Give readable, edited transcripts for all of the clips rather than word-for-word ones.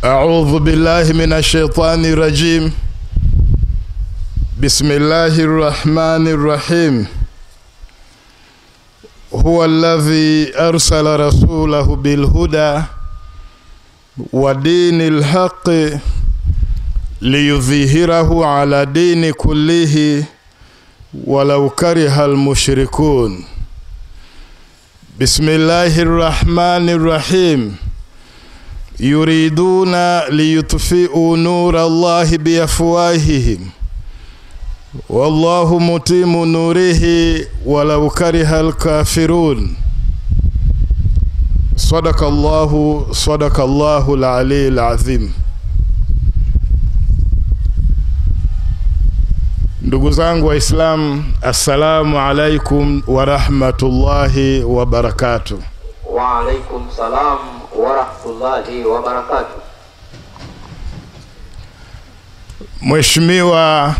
أعوذ بالله من الشيطان الرجيم. بسم الله الرحمن الرحيم. هو الذي أرسل رسوله بالهدى ودين الحق ليظهره على دين كله ولو كره المشركون. بسم الله الرحمن الرحيم. يريدون ليطفئوا نور الله بأفواههم والله متم نوره ولو كره الكافرون. صدق الله العلي العظيم. Ndugu zangu wa Islam, assalamu alaikum wa rahmatullahi wa barakatuh. Wa alaikum salam wa rahmatullahi wa barakatuh. Mheshimiwa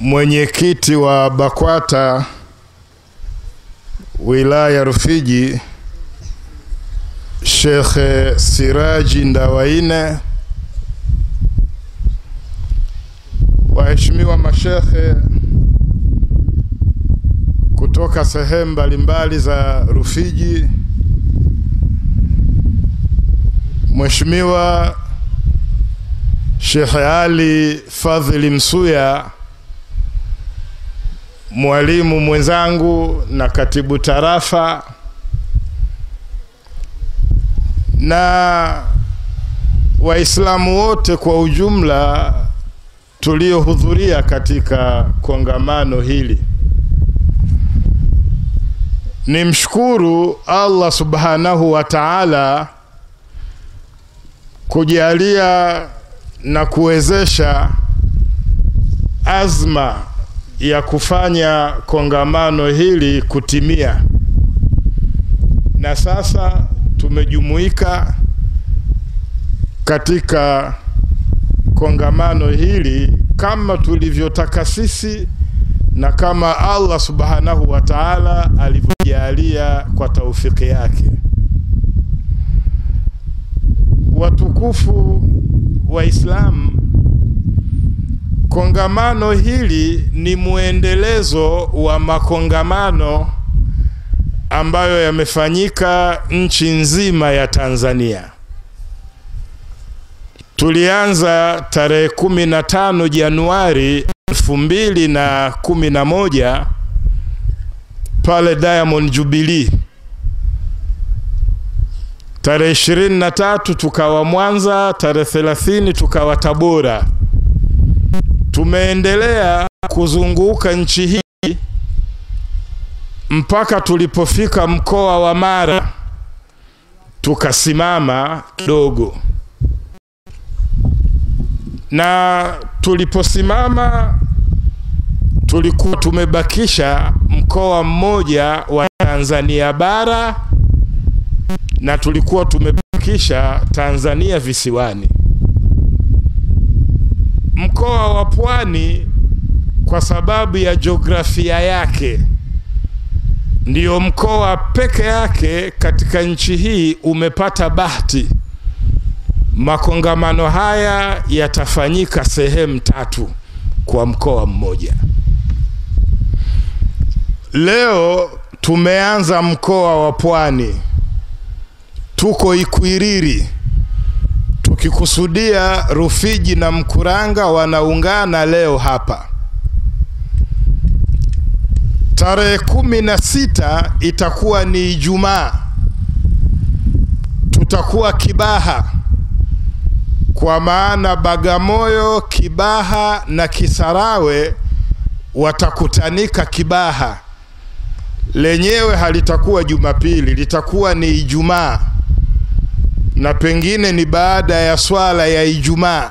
mwenyekiti wa BAKWATA wilaya Rufiji, Sheikh Siraji Ndawaine, waheshimiwa mashekhe kutoka sehemu mbalimbali za Rufiji, Mheshimiwa Sheikh Ali Fadhili Msuya, mwalimu mwenzangu na katibu tarafa, na Waislamu wote kwa ujumla tuliohudhuria katika kongamano hili. Nimshukuru Allah subhanahu wa ta'ala kujalia na kuwezesha azma ya kufanya kongamano hili kutimia, na sasa tumejumuika katika kongamano hili kama tulivyotaka sisi na kama Allah subhanahu wa ta'ala alivyojalia kwa taufiki yake. Watukufu wa Islam, kongamano hili ni muendelezo wa makongamano ambayo yamefanyika nchi nzima ya Tanzania. Tulianza tarehe 15 Januari 2011 pale Diamond Jubilee. Tarehe 23 tukawa Mwanza, tarehe 30 tukawa Tabora. Tumeendelea kuzunguka nchi hii mpaka tulipofika mkoa wa Mara, tukasimama kidogo. Na tuliposimama tulikuwa tumebakisha mkoa mmoja wa Tanzania bara, na tulikuwa tumebakisha Tanzania visiwani. Mkoa wa Pwani kwa sababu ya jiografia yake ndiyo mkoa peke yake katika nchi hii umepata bahati. Makongamano haya yatafanyika sehemu 3 kwa mkoa mmoja. Leo tumeanza mkoa wa Pwani, tuko Ikwiriri, tukikusudia Rufiji na Mkuranga wanaungana leo hapa. Tarehe 16 itakuwa ni Ijumaa, tutakuwa Kibaha, kwa maana Bagamoyo, Kibaha na Kisarawe watakutanika Kibaha. Lenyewe halitakuwa Jumapili, litakuwa ni Ijumaa, na pengine ni baada ya swala ya Ijumaa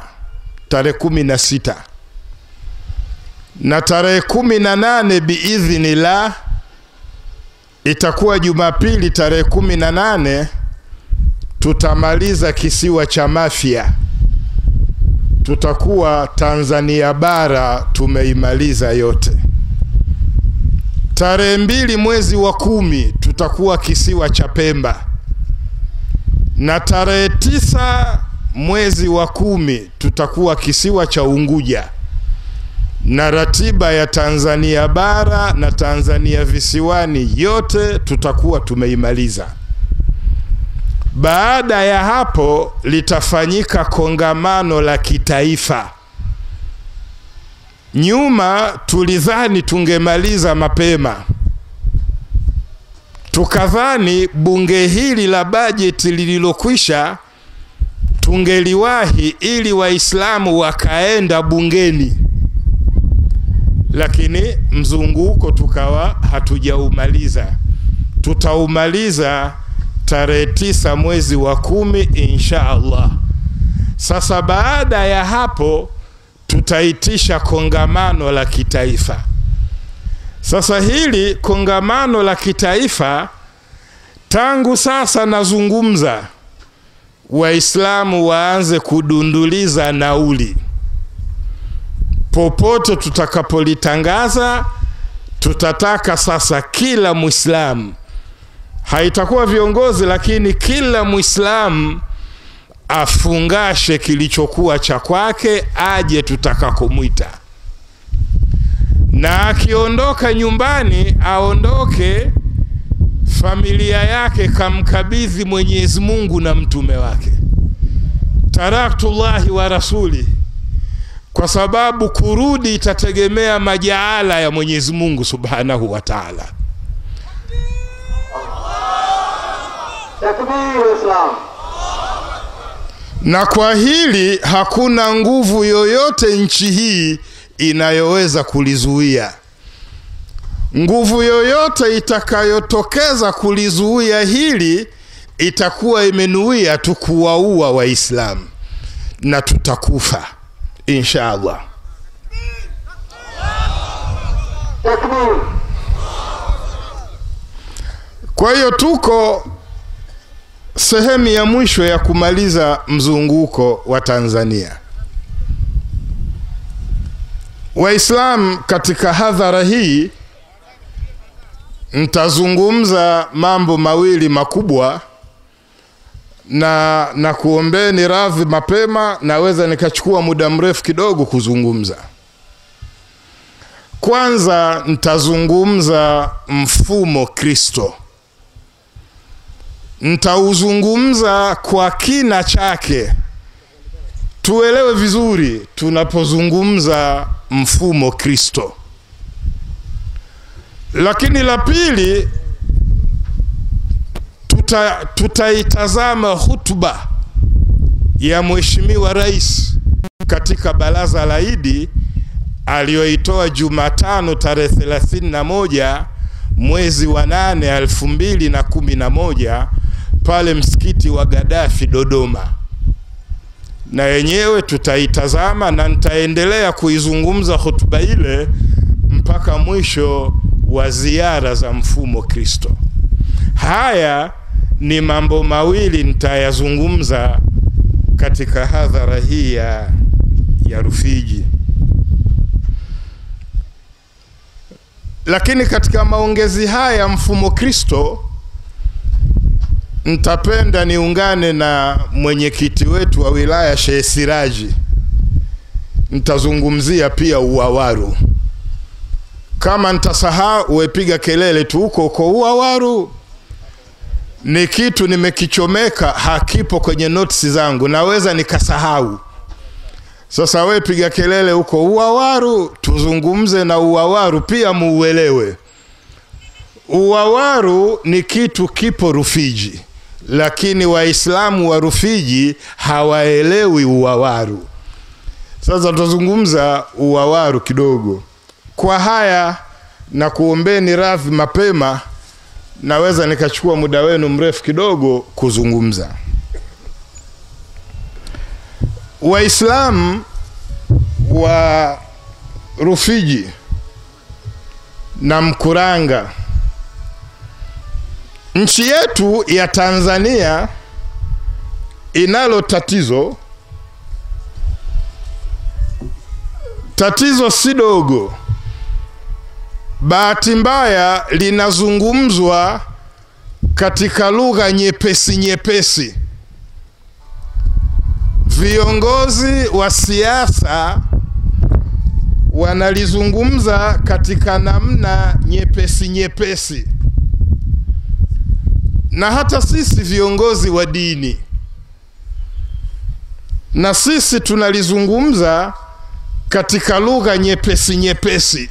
tarehe 16. Na tarehe 18 biidhnillah itakuwa Jumapili tarehe 18, tutamaliza kisiwa cha Mafia. Tutakuwa Tanzania bara tumeimaliza yote. Tarehe 2 mwezi wa 10 tutakuwa kisiwa cha Pemba. na tarehe 9 mwezi wa 10 tutakuwa kisiwa cha Unguja, na ratiba ya Tanzania bara na Tanzania visiwani yote tutakuwa tumeimaliza. Baada ya hapo litafanyika kongamano la kitaifa. Nyuma tulidhani tungemaliza mapema, tukadhani bunge hili la bajeti lililokwisha tungeliwahi ili Waislamu wakaenda bungeni, lakini mzunguko tukawa hatujaumaliza. Tutaumaliza tarehe 9 mwezi wa 10 insha Allah. Sasa baada ya hapo tutaitisha kongamano la kitaifa. Sasa hili kongamano la kitaifa, tangu sasa nazungumza, Waislamu waanze kudunduliza nauli. Popote tutakapolitangaza, tutataka sasa kila Muislamu, haitakuwa viongozi, lakini kila Muislamu afungashe kilichokuwa cha kwake, aje tutakakomwita. Na akiondoka nyumbani, aondoke familia yake kamkabidhi Mwenyezi Mungu na mtume wake. Taraktullahi wa rasuli, kwa sababu kurudi itategemea majaala ya Mwenyezi Mungu Subhanahu wa Ta'ala. Takbir Islam. Na kwa hili hakuna nguvu yoyote nchi hii inayoweza kulizuia. Nguvu yoyote itakayotokeza kulizuia hili itakuwa imenuia tu kuwaua Waislamu, na tutakufa insha Allah. Takbir. Kwa hiyo tuko sehemu ya mwisho ya kumaliza mzunguko wa Tanzania. Waislamu, katika hadhara hii nitazungumza mambo mawili makubwa, na kuombeni radhi mapema, naweza nikachukua muda mrefu kidogo kuzungumza. Kwanza nitazungumza mfumo Kristo. Nitauzungumza kwa kina chake, tuelewe vizuri tunapozungumza mfumo Kristo. Lakini la pili, tutaitazama hutuba ya Mheshimiwa Rais katika baraza la Idi aliyoitoa Jumatano tarehe 31 mwezi wa 8 2011 pale msikiti wa Gaddafi Dodoma. Na yenyewe tutaitazama, na nitaendelea kuizungumza hotuba ile mpaka mwisho wa ziara za mfumo Kristo. Haya ni mambo mawili nitayazungumza katika hadhara hii ya Rufiji. Lakini katika maongezi haya mfumo Kristo, nitapenda niungane na mwenyekiti wetu wa wilaya Sheikh Siraji. Nitazungumzia pia Uwawaru. Kama nitasahau, wepiga kelele tu huko Uwawaru. Ni kitu nimekichomeka, hakipo kwenye notes zangu, naweza nikasahau. Sasa we piga kelele huko Uwawaru, tuzungumze na Uwawaru pia muelewe. Uwawaru ni kitu kipo Rufiji, lakini Waislamu wa Rufiji hawaelewi Uwawaru. Sasa tutazungumza Uwawaru kidogo. Kwa haya na kuombeni radhi mapema, naweza nikachukua muda wenu mrefu kidogo kuzungumza. Waislamu wa Rufiji na Mkuranga, nchi yetu ya Tanzania inalo tatizo si dogo. Bahati mbaya linazungumzwa katika lugha nyepesi, viongozi wa siasa wanalizungumza katika namna nyepesi nyepesi, na hata sisi viongozi wa dini na sisi tunalizungumza katika lugha nyepesi nyepesi.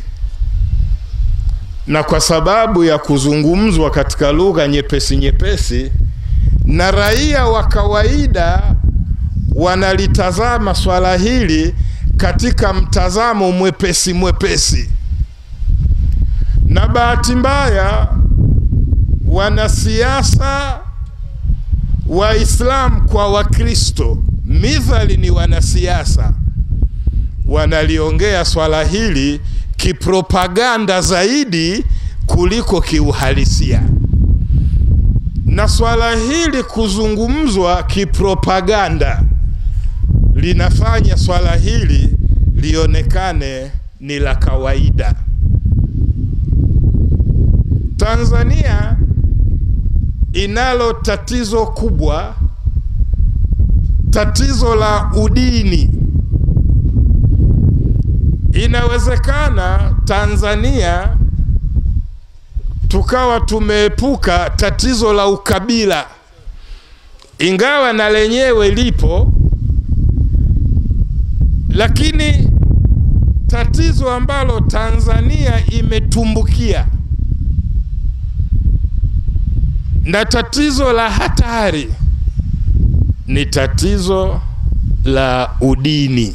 Na kwa sababu ya kuzungumzwa katika lugha nyepesi nyepesi, na raia wa kawaida wanalitazama swala hili katika mtazamo mwepesi mwepesi, na bahati mbaya wanasiasa Waislamu kwa Wakristo, mithali ni wanasiasa, wanaliongea swala hili kipropaganda zaidi kuliko kiuhalisia. Na swala hili kuzungumzwa kipropaganda linafanya swala hili lionekane ni la kawaida. Tanzania inalo tatizo kubwa, tatizo la udini. Inawezekana Tanzania tukawa tumeepuka tatizo la ukabila, ingawa na lenyewe lipo, lakini tatizo ambalo Tanzania imetumbukia na tatizo la hatari ni tatizo la udini.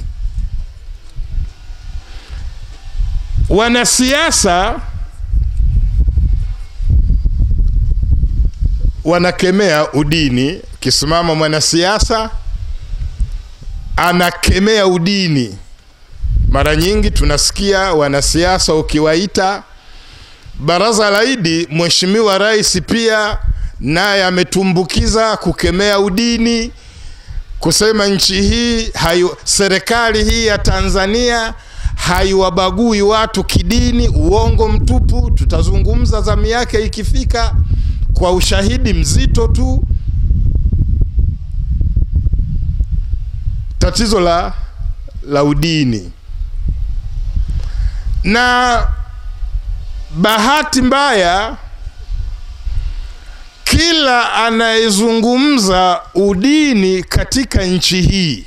Wanasiasa wanakemea udini. Kisimama mwanasiasa anakemea udini. Mara nyingi tunasikia wanasiasa ukiwaita baraza la Idi, Mheshimiwa Rais pia naye ametumbukiza kukemea udini, kusema nchi hii serikali hii ya Tanzania haiwabagui watu kidini. Uongo mtupu, tutazungumza zamu yake ikifika kwa ushahidi mzito tu. Tatizo la udini. Na bahati mbaya kila anayezungumza udini katika nchi hii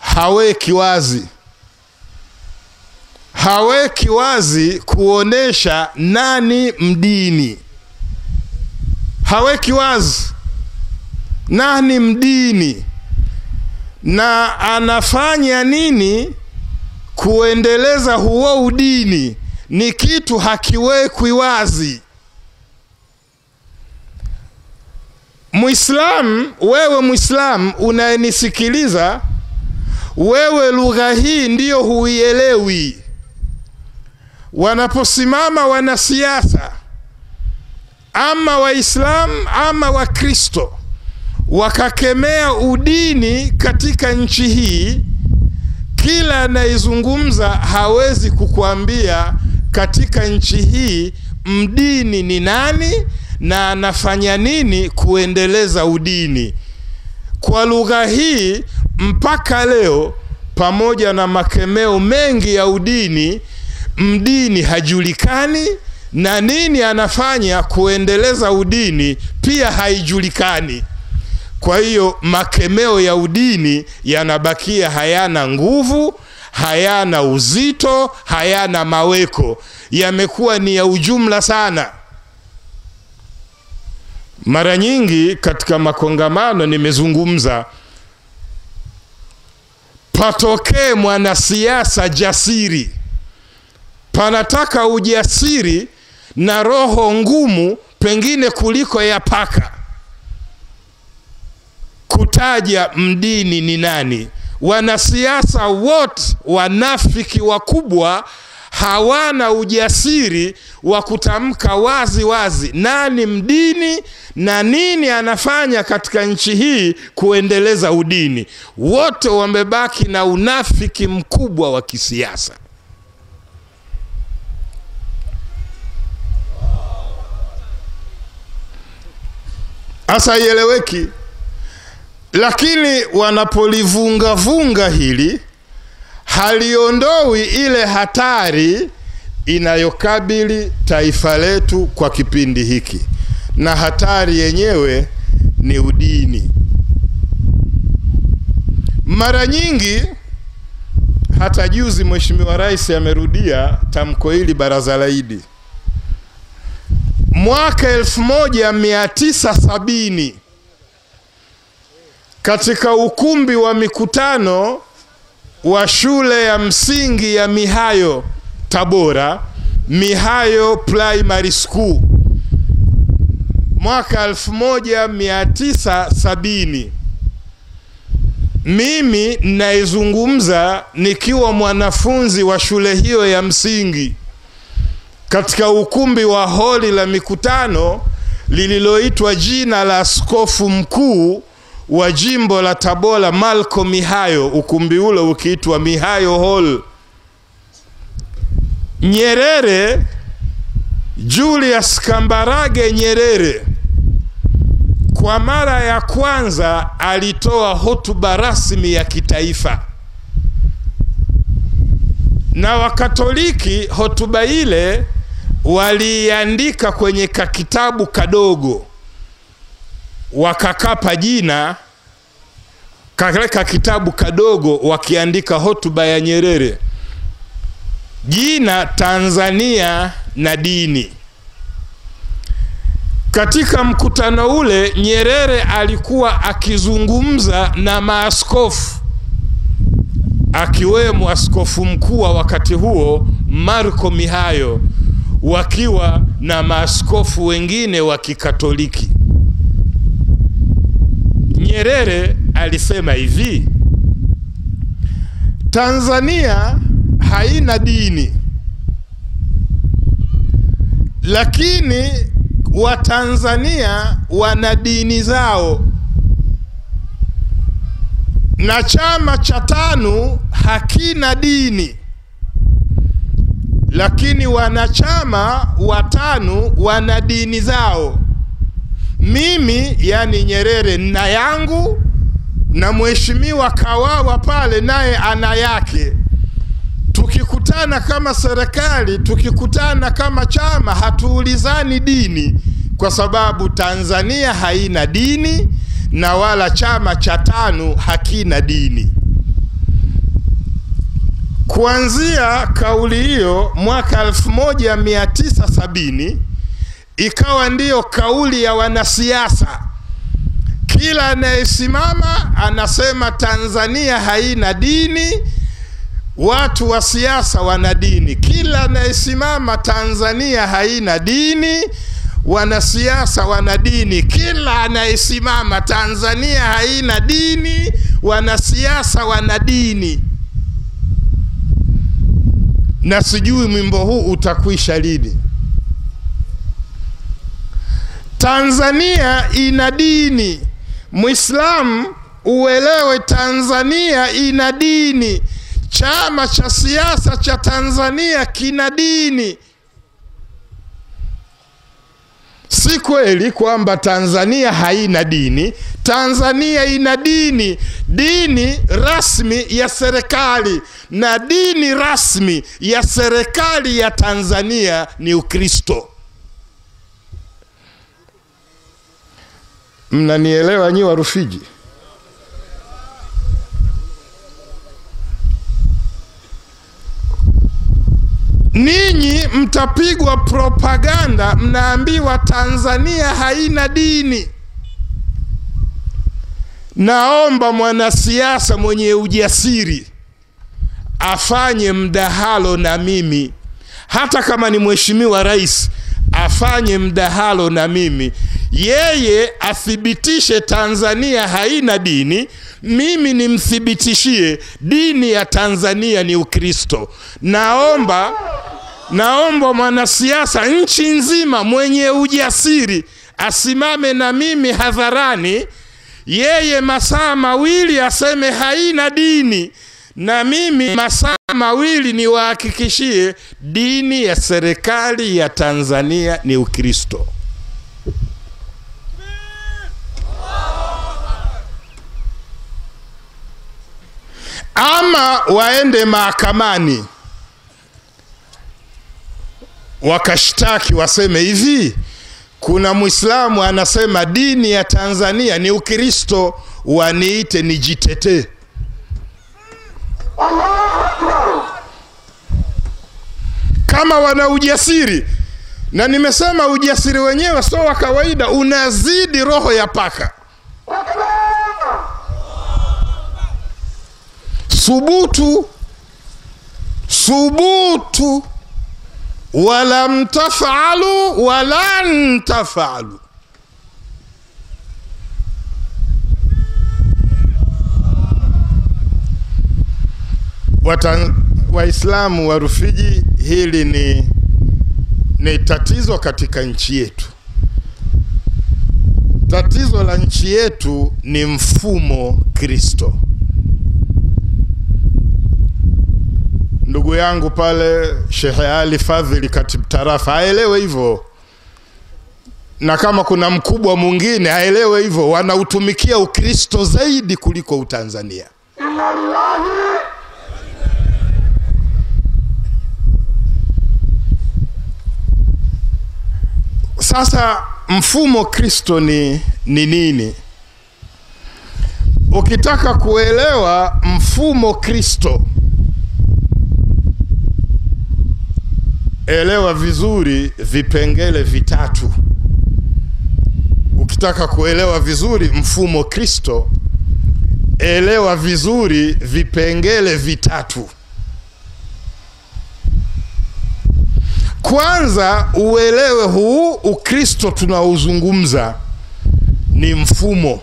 haweki wazi kuonesha nani mdini. Haweki wazi nani mdini na anafanya nini kuendeleza huo udini, ni kitu hakiwekwi wazi. Muislamu, wewe Muislamu unayenisikiliza, wewe lugha hii ndiyo huielewi. Wanaposimama wanasiasa ama Waislamu ama Wakristo wakakemea udini katika nchi hii, kila anayezungumza hawezi kukuambia katika nchi hii mdini ni nani na anafanya nini kuendeleza udini. Kwa lugha hii mpaka leo, pamoja na makemeo mengi ya udini, mdini hajulikani na nini anafanya kuendeleza udini pia haijulikani. Kwa hiyo makemeo ya udini yanabakia hayana nguvu, hayana uzito, hayana maweko, yamekuwa ni ya ujumla sana. Mara nyingi katika makongamano nimezungumza, patokee mwanasiasa jasiri. Panataka ujasiri na roho ngumu pengine kuliko ya paka kutaja mdini ni nani. Wanasiasa wote wanafiki wakubwa hawana ujasiri wa kutamka wazi wazi nani mdini na nini anafanya katika nchi hii kuendeleza udini. Wote wamebaki na unafiki mkubwa wa kisiasa. Asa ieleweki Lakini wanapolivunga hili haliondoi ile hatari inayokabili taifa letu kwa kipindi hiki, na hatari yenyewe ni udini. Mara nyingi, hata juzi Mheshimiwa Rais amerudia tamko hili Baraza la Idi. Mwaka 1970 katika ukumbi wa mikutano wa shule ya msingi ya Mihayo Tabora, Mihayo Primary School, mwaka 1970, mimi naizungumza nikiwa mwanafunzi wa shule hiyo ya msingi katika ukumbi wa holi la mikutano lililoitwa jina la askofu mkuu wa jimbo la Tabora Malcolm Mihayo, ukumbi ule ukiitwa Mihayo Hall. Nyerere, Julius Kambarage Nyerere, kwa mara ya kwanza alitoa hotuba rasmi ya kitaifa, na Wakatoliki hotuba ile waliandika kwenye kakitabu kadogo, wakakapa jina katika kitabu kadogo, wakiandika hotuba ya Nyerere, jina Tanzania na dini. Katika mkutano ule Nyerere alikuwa akizungumza na maaskofu, akiwemo askofu mkuu wa wakati huo Marco Mihayo, wakiwa na maaskofu wengine wa Kikatoliki. Nyerere alisema hivi: Tanzania haina dini, lakini Watanzania wana dini zao, na chama cha TANU hakina dini, lakini wanachama wa TANU wana dini zao. Mimi, yani Nyerere, na yangu, na Mheshimiwa Kawawa pale naye ana yake. Tukikutana kama serikali, tukikutana kama chama, hatuulizani dini, kwa sababu Tanzania haina dini na wala chama cha TANU hakina dini. Kuanzia kauli hiyo mwaka 1970 ikawa ndiyo kauli ya wanasiasa. Kila anayesimama anasema Tanzania haina dini, watu wa siasa wana dini. Kila anayesimama Tanzania haina dini, wanasiasa wana dini. Kila anayesimama Tanzania haina dini, wanasiasa wana dini. Na sijui mwimbo huu utakwisha lini. Tanzania ina dini. Muislamu uelewe, Tanzania ina dini. Chama cha siasa cha Tanzania kina dini. Si kweli kwamba Tanzania haina dini. Tanzania ina dini, dini rasmi ya serikali, na dini rasmi ya serikali ya Tanzania ni Ukristo. Mnanielewa nyi wa Rufiji? Ninyi mtapigwa propaganda, mnaambiwa Tanzania haina dini. Naomba mwanasiasa mwenye ujasiri afanye mdahalo na mimi, hata kama ni Mheshimiwa Rais, afanye mdahalo na mimi, yeye athibitishe Tanzania haina dini, mimi nimthibitishie dini ya Tanzania ni Ukristo. Naomba mwanasiasa nchi nzima mwenye ujasiri asimame na mimi hadharani, yeye masaa mawili aseme haina dini, na mimi masaa mawili niwahakikishie dini ya serikali ya Tanzania ni Ukristo. ama waende mahakamani wakashtaki, waseme hivi, kuna Muislamu anasema dini ya Tanzania ni Ukristo, waniite nijitetee. Kama wana ujasiri, na nimesema ujasiri wenyewe sio wa kawaida, unazidi roho ya paka. Subutu walam tafalu walan tafalu. Waislamu wa Rufiji, hili ni tatizo katika nchi yetu. Tatizo la nchi yetu ni mfumo Kristo. Ndugu yangu pale Sheikh Ali Fadhili, katibu tarafa, aelewe hivyo, na kama kuna mkubwa mwingine aelewe hivyo. Wanautumikia Ukristo zaidi kuliko Utanzania. Sasa mfumo Kristo ni nini? Ukitaka kuelewa mfumo Kristo, elewa vizuri vipengele vitatu. Ukitaka kuelewa vizuri mfumo Kristo, elewa vizuri vipengele vitatu. Kwanza uelewe huu Ukristo tunaozungumza ni mfumo.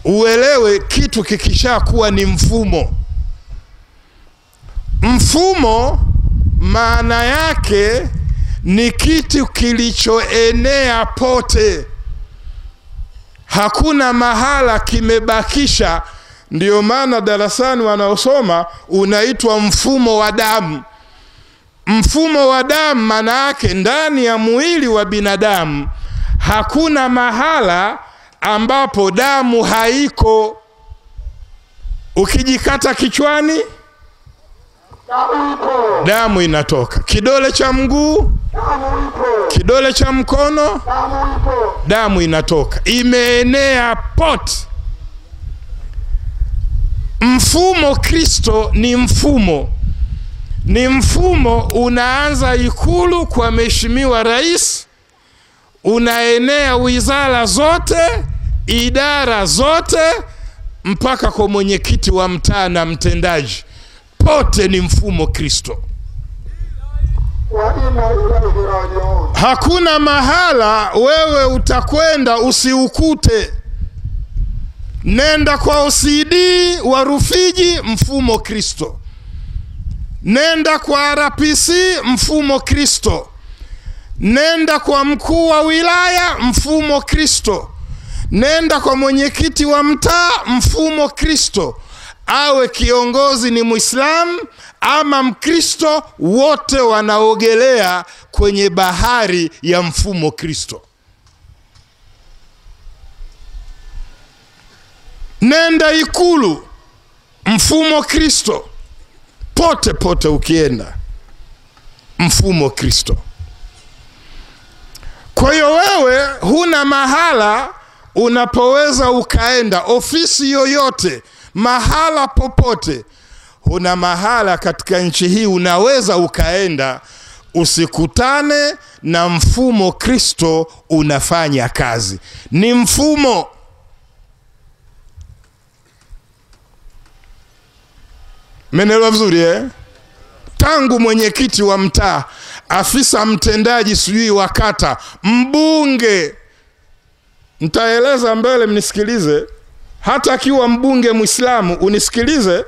Uelewe kitu kikisha kuwa ni mfumo. Mfumo maana yake ni kitu kilichoenea pote, hakuna mahala kimebakisha. Ndio maana darasani wanaosoma unaitwa mfumo wa damu. Mfumo wa damu maana yake ndani ya mwili wa binadamu hakuna mahala ambapo damu haiko. Ukijikata kichwani, damu inatoka. Kidole cha mguu, kidole cha mkono, damu inatoka. Imeenea pote. Mfumo Kristo ni mfumo. Ni mfumo unaanza Ikulu kwa Mheshimiwa Rais, unaenea wizara zote, idara zote, mpaka kwa mwenyekiti wa mtaa na mtendaji. Pote ni mfumo Kristo. Hakuna mahala wewe utakwenda usiukute. Nenda kwa OCD wa Rufiji, mfumo Kristo. Nenda kwa RPC, mfumo Kristo. Nenda kwa mkuu wa wilaya, mfumo Kristo. Nenda kwa mwenyekiti wa mtaa, mfumo Kristo. Awe kiongozi ni Muislamu ama Mkristo, wote wanaogelea kwenye bahari ya mfumo Kristo. Nenda Ikulu, mfumo Kristo. Pote ukienda, mfumo Kristo. Kwa hiyo wewe huna mahala unapoweza ukaenda, ofisi yoyote, mahala popote, huna mahala katika nchi hii unaweza ukaenda usikutane na mfumo Kristo unafanya kazi. Ni mfumo. Menelewa vizuri Tangu mwenyekiti wa mtaa, afisa mtendaji sijui wa kata, mbunge. Nitaeleza mbele mnisikilize. Hata akiwa mbunge Muislamu unisikilize.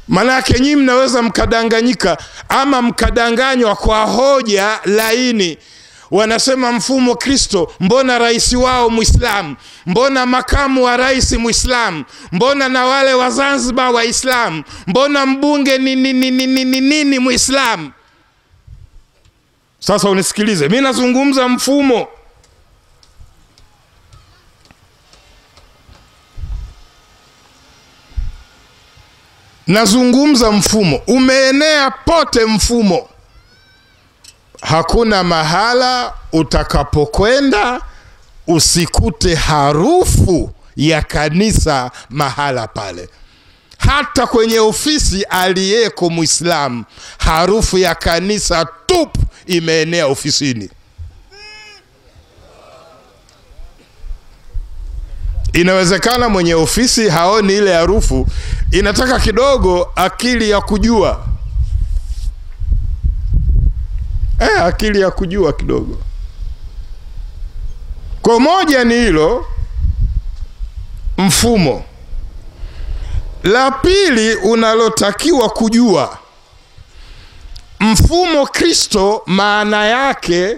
Manake nyinyi mnaweza mkadanganyika ama mkadanganywa kwa hoja laini. Wanasema mfumo Kristo, mbona rais wao Muislamu? Mbona makamu wa rais Muislamu? Mbona na wale wa Zanzibar Waislamu? Mbona mbunge nini Muislamu? Sasa unisikilize, mimi nazungumza mfumo. Nazungumza mfumo, umeenea pote mfumo. Hakuna mahala utakapokwenda usikute harufu ya kanisa mahala pale. Hata kwenye ofisi aliyeko Muislamu, harufu ya kanisa tupu imeenea ofisini. Inawezekana mwenye ofisi haoni ile harufu, inataka kidogo akili ya kujua. Akili ya kujua kidogo. Kwa moja ni hilo mfumo. La pili unalotakiwa kujua, mfumo Kristo, maana yake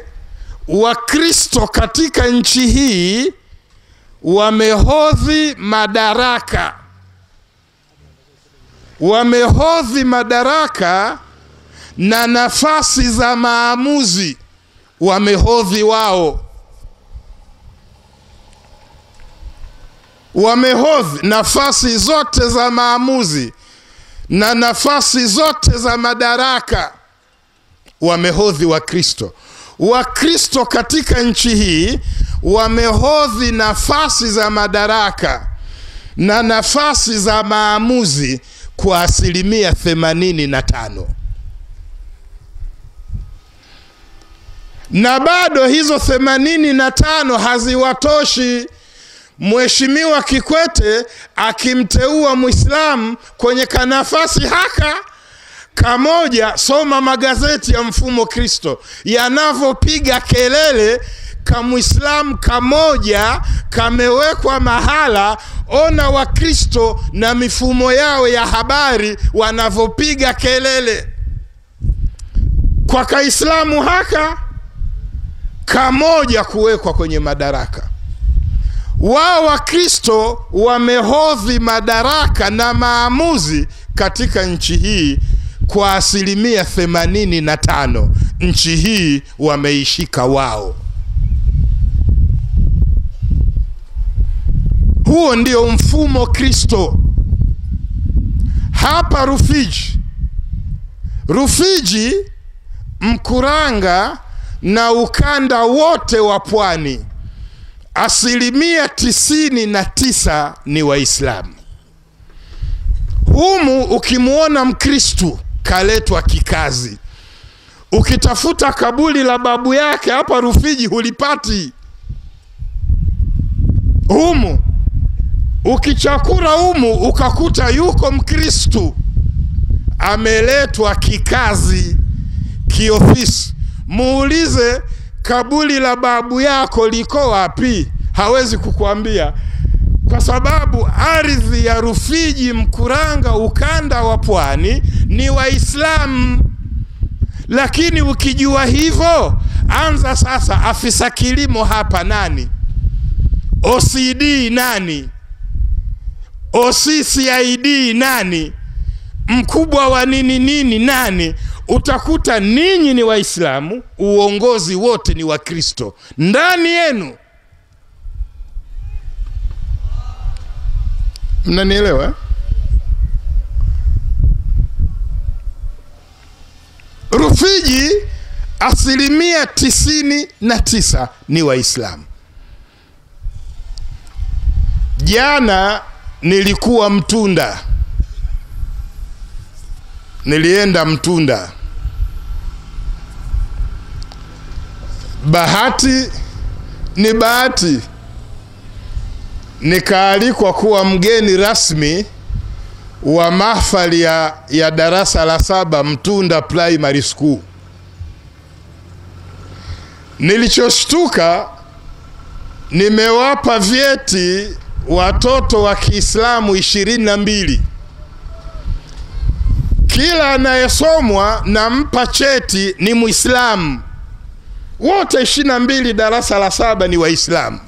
Wakristo katika nchi hii wamehodhi madaraka. Wamehodhi madaraka na nafasi za maamuzi, wamehodhi wao. Wamehodhi nafasi zote za maamuzi na nafasi zote za madaraka, wamehodhi Wakristo. Wakristo katika nchi hii wamehodhi nafasi za madaraka na nafasi za maamuzi kwa 85%. Na bado hizo 85 haziwatoshi. Mheshimiwa Kikwete akimteua Muislamu kwenye kanafasi haka kamoja, soma magazeti ya mfumo Kristo yanavyopiga kelele, kama Muislamu kamoja kamewekwa mahala. Ona Wakristo na mifumo yao ya habari wanavyopiga kelele kwa Kaislamu haka kamoja kuwekwa kwenye madaraka. Wao Wakristo wamehodhi madaraka na maamuzi katika nchi hii kwa 85%. Nchi hii wameishika wao. Huo ndio mfumo Kristo. Hapa Rufiji, Mkuranga na ukanda wote wa Pwani, 99% ni Waislamu. Humu ukimuona Mkristo kaletwa kikazi. Ukitafuta kaburi la babu yake hapa Rufiji hulipati. Humu ukichakura humu ukakuta yuko Mkristo ameletwa kikazi, kiofisi. Muulize kaburi la babu yako liko wapi, hawezi kukuambia, kwa sababu ardhi ya Rufiji, Mkuranga, ukanda wa Pwani ni Waislamu. Lakini ukijua hivyo, anza sasa, afisa kilimo hapa nani? OCD nani? OCCID nani? Mkubwa wa nini nani? Utakuta ninyi ni Waislamu, uongozi wote ni Wakristo ndani yenu. Mnanielewa? Rufiji 99% ni Waislamu. Jana nilikuwa Mtunda. Nilienda Mtunda. Bahati ni bahati, nikaalikwa kuwa mgeni rasmi wa mahafali ya darasa la 7 Mtunda Primary School. Nilichoshtuka, nimewapa vyeti watoto wa Kiislamu 22. Kila anayesomwa nampa cheti ni Muislamu. Wote 22 darasa la 7 ni Waislamu.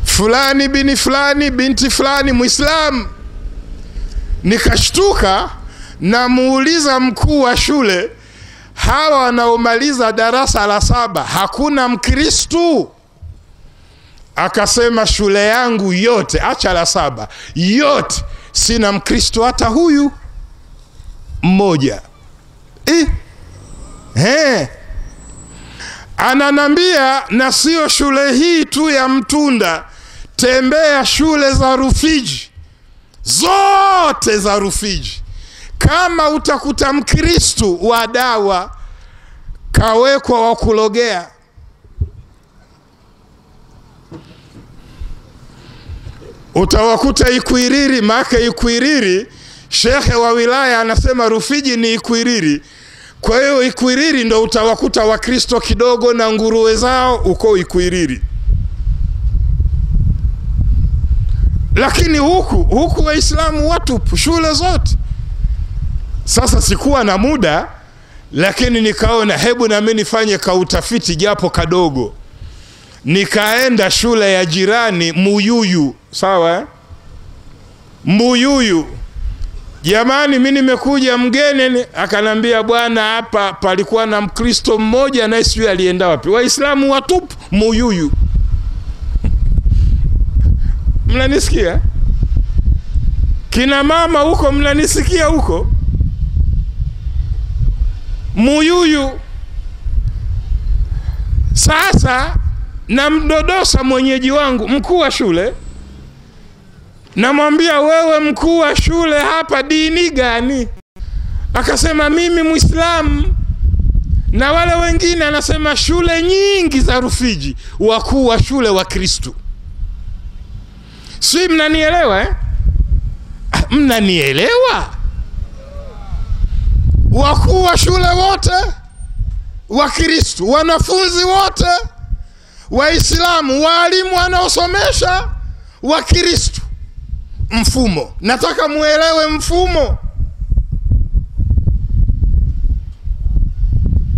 Fulani bini fulani binti fulani Muislamu. Nikashtuka, na muuliza mkuu wa shule, hawa wanaomaliza darasa la 7 hakuna Mkristo? Akasema shule yangu yote, acha la 7, yote sina Mkristo hata huyu mmoja. Ananambia na sio shule hii tu ya Mtunda, tembea shule za Rufiji, zote za Rufiji. Kama utakuta Mkristo wa dawa kawekwa wa kulogea. Utawakuta Ikwiriri, maka Ikwiriri, shekhe wa wilaya anasema Rufiji ni Ikwiriri. Kwa hiyo Ikwiriri ndo utawakuta Wakristo kidogo na nguruwe zao uko Ikwiriri. Lakini huku Waislamu watupu shule zote. Sasa sikuwa na muda, lakini nikaona hebu na mimi nifanye kautafiti japo kadogo. Nikaenda shule ya jirani Muyuyu, sawa? Muyuyu. Jamani, mimi nimekuja mgeni, akanambia bwana hapa palikuwa na Mkristo mmoja na sijui alienda wapi. Waislamu watupu Muyuyu. Mnanisikia? Kina mama huko mnanisikia huko? Muyuyu. Sasa namdodosa mwenyeji wangu mkuu wa shule, namwambia wewe mkuu wa shule hapa dini gani? Akasema mimi Muislamu. Na wale wengine anasema shule nyingi za Rufiji wakuu wa shule wa Kristo. Si mnanielewa? Mnanielewa? Wakuu wa shule wote wa Kristo, wanafunzi wote Waislamu, walimu wanaosomesha wa Kristo. Mfumo, nataka muelewe mfumo.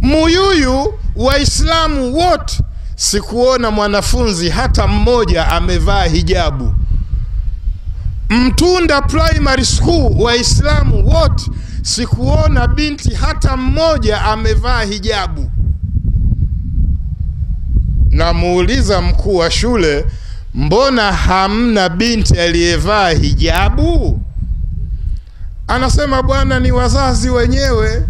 Muyuyu Waislamu wote, sikuona mwanafunzi hata mmoja amevaa hijabu. Mtunda Primary School Waislamu wote, sikuona binti hata mmoja amevaa hijabu. Namuuliza mkuu wa shule, mbona hamna binti aliyevaa hijabu? Anasema bwana ni wazazi wenyewe.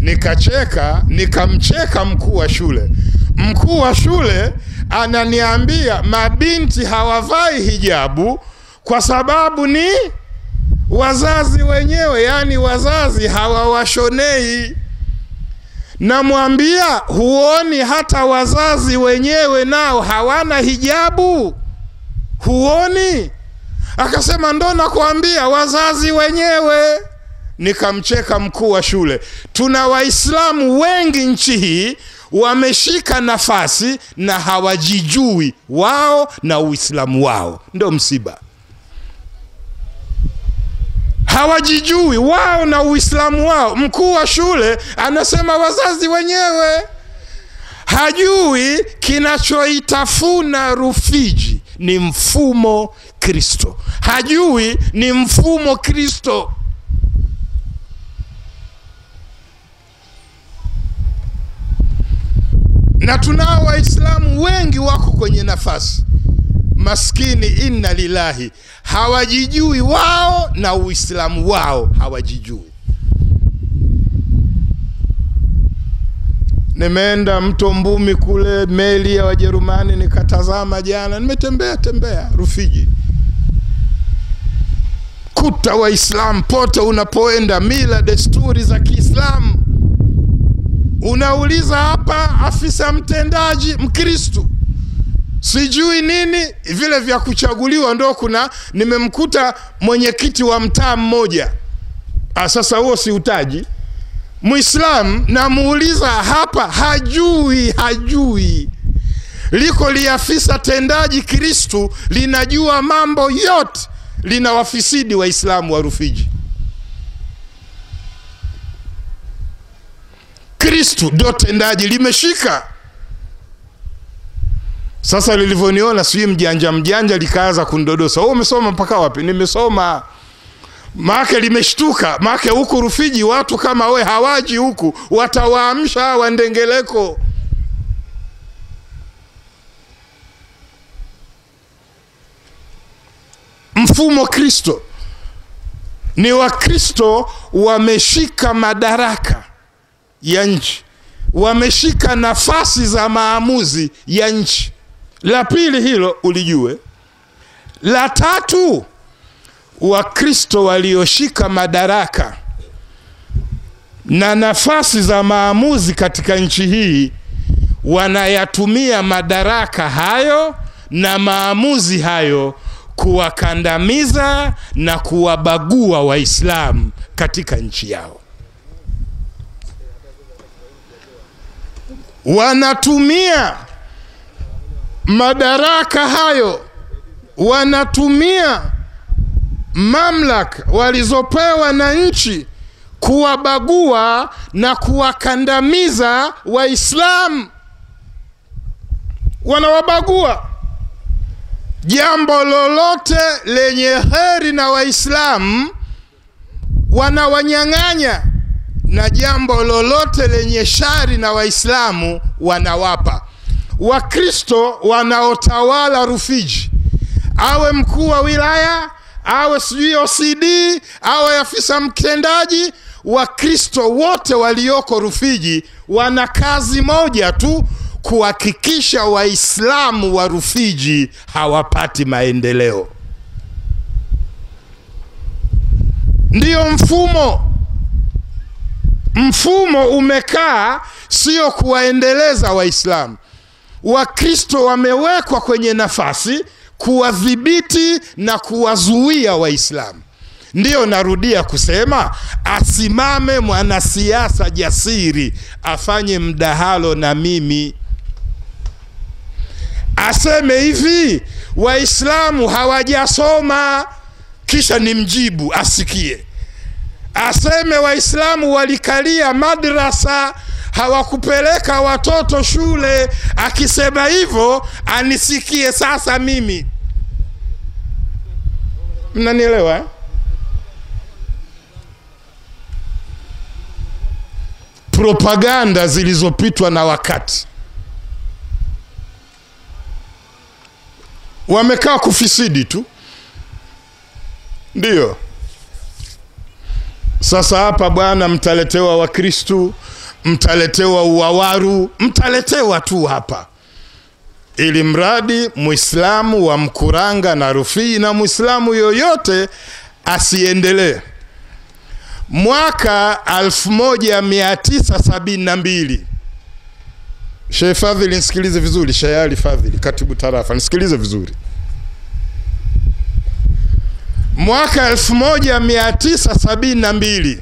Nikacheka, nikamcheka mkuu wa shule. Mkuu wa shule ananiambia mabinti hawavai hijabu kwa sababu ni wazazi wenyewe, yani wazazi hawawashonei. Namwambia huoni hata wazazi wenyewe nao hawana hijabu? Huoni? Akasema ndo nakwambia wazazi wenyewe. Nikamcheka mkuu wa shule. Tuna Waislamu wengi nchi hii wameshika nafasi na hawajijui wao na Uislamu wao. Ndo msiba. Hawajijui wao na Uislamu wao. Mkuu wa shule anasema wazazi wenyewe. Hajui kinachoitafuna Rufiji ni mfumo Kristo. Hajui ni mfumo Kristo. Na tunao Waislamu wengi wako kwenye nafasi. Maskini inna lillahi. Hawajijui wao na Uislamu wao hawajijui. Nimeenda Mto Mbumi kule, meli ya Wajerumani nikatazama jana. Nimetembea Rufiji. Kuta Waislamu pote unapoenda, mila desturi za Kiislamu. Unauliza hapa afisa mtendaji Mkristo, sijui nini, vile vya kuchaguliwa ndo kuna. Nimemkuta mwenyekiti wa mtaa mmoja, sasa huo si utaji, Muislamu, namuuliza hapa hajui. Liko liafisa tendaji Kristo linajua mambo yote, linawafisidi Waislamu wa Rufiji. Kristo ndo tendaji limeshika. Sasa lilivyoniona sijui mjanja likaanza kundodosa. Wewe umesoma mpaka wapi? Nimesoma. Maake limeshtuka. Maake huku Rufiji watu kama we hawaji huku, watawaamsha wandengeleko. Mfumo Kristo. ni Wakristo wameshika madaraka ya nchi, wameshika nafasi za maamuzi ya nchi. La pili hilo ulijue. La tatu, Wakristo walioshika madaraka na nafasi za maamuzi katika nchi hii wanayatumia madaraka hayo na maamuzi hayo kuwakandamiza na kuwabagua Waislamu katika nchi yao. Wanatumia madaraka hayo, wanatumia mamlaka walizopewa na nchi kuwabagua na kuwakandamiza Waislamu. Wanawabagua. Jambo lolote lenye heri na Waislamu wanawanyang'anya, na jambo lolote lenye shari na Waislamu wanawapa. Wakristo wanaotawala Rufiji, awe mkuu wa wilaya, awe sijui OCD, awe afisa mtendaji, Wakristo wote walioko Rufiji wana kazi moja tu: kuhakikisha Waislamu wa Rufiji hawapati maendeleo. Ndiyo mfumo umekaa, sio kuwaendeleza Waislamu. Wakristo wamewekwa kwenye nafasi kuwadhibiti na kuwazuia Waislamu. Ndiyo narudia kusema, asimame mwanasiasa jasiri afanye mdahalo na mimi, aseme hivi, Waislamu hawajasoma, kisha nimjibu asikie. Aseme Waislamu walikalia madrasa, hawakupeleka watoto shule. Akisema hivyo anisikie sasa mimi. Mnanielewa? Propaganda zilizopitwa na wakati. Wamekaa kufisidi tu. Ndiyo. Sasa hapa bwana, mtaletewa Wakristo, mtaletewa Uwawaru, mtaletewa tu hapa, ili mradi Muislamu wa Mkuranga na Rufiji na Muislamu yoyote asiendelee. Mwaka 1972, Sheikh Fadhili, nisikilize vizuri. Sheikh Ali Fadhili, katibu tarafa, nisikilize vizuri. Mwaka 1972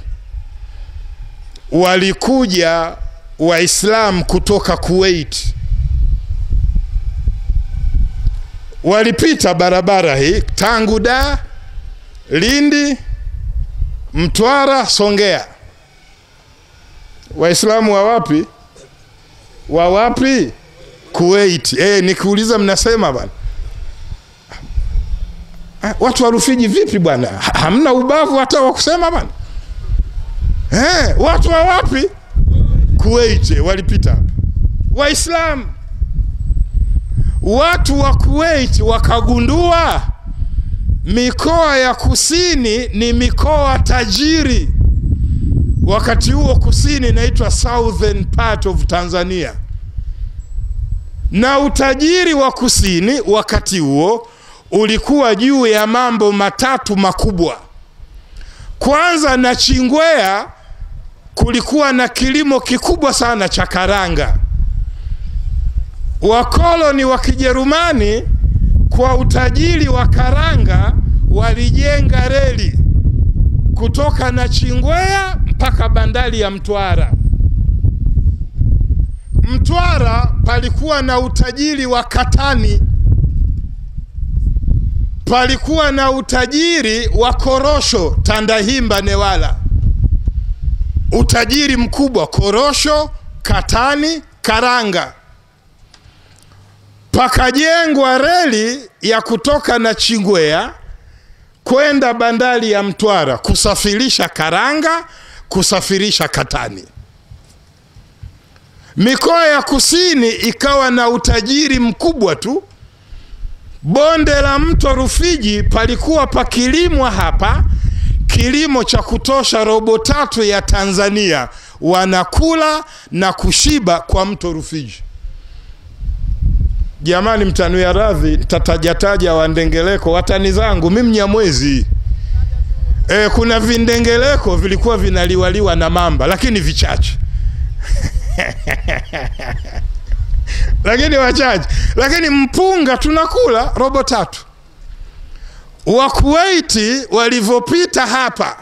walikuja Waislamu kutoka Kuwait. Walipita barabara hii tangu Dar, Lindi, Mtwara, Songea. Waislamu wa wapi? Wa wapi? Kuwait. Nikuuliza, mnasema bwana, watu wa Rufiji vipi bwana? Hamna ubavu hata wa kusema bwana? Watu wa wapi? Kuwait. Walipita Waislamu. Watu wa Kuwait wakagundua mikoa ya kusini ni mikoa tajiri. Wakati huo kusini inaitwa southern part of Tanzania, na utajiri wa kusini wakati huo ulikuwa juu ya mambo matatu makubwa. Kwanza, Nachingwea kulikuwa na kilimo kikubwa sana cha karanga. Wakoloni wa Kijerumani kwa utajiri wa karanga walijenga reli kutoka Nachingwea mpaka bandari ya Mtwara. Mtwara palikuwa na utajiri wa katani, palikuwa na utajiri wa korosho, Tandahimba, Newala. Utajiri mkubwa: korosho, katani, karanga. Pakajengwa reli ya kutoka Nachingwea kwenda bandari ya Mtwara kusafirisha karanga, kusafirisha katani. Mikoa ya kusini ikawa na utajiri mkubwa tu. Bonde la mto Rufiji palikuwa pakilimwa hapa kilimo cha kutosha robo tatu ya Tanzania wanakula na kushiba kwa mto Rufiji. Jamani, mtanuia radhi, tatajataja wandengeleko watani zangu, mimi Mnyamwezi. Kuna vindengeleko vilikuwa vinaliwaliwa na mamba, lakini vichache. Lakini wachache. Lakini mpunga tunakula robo tatu. Wa Kuwaiti walivopita hapa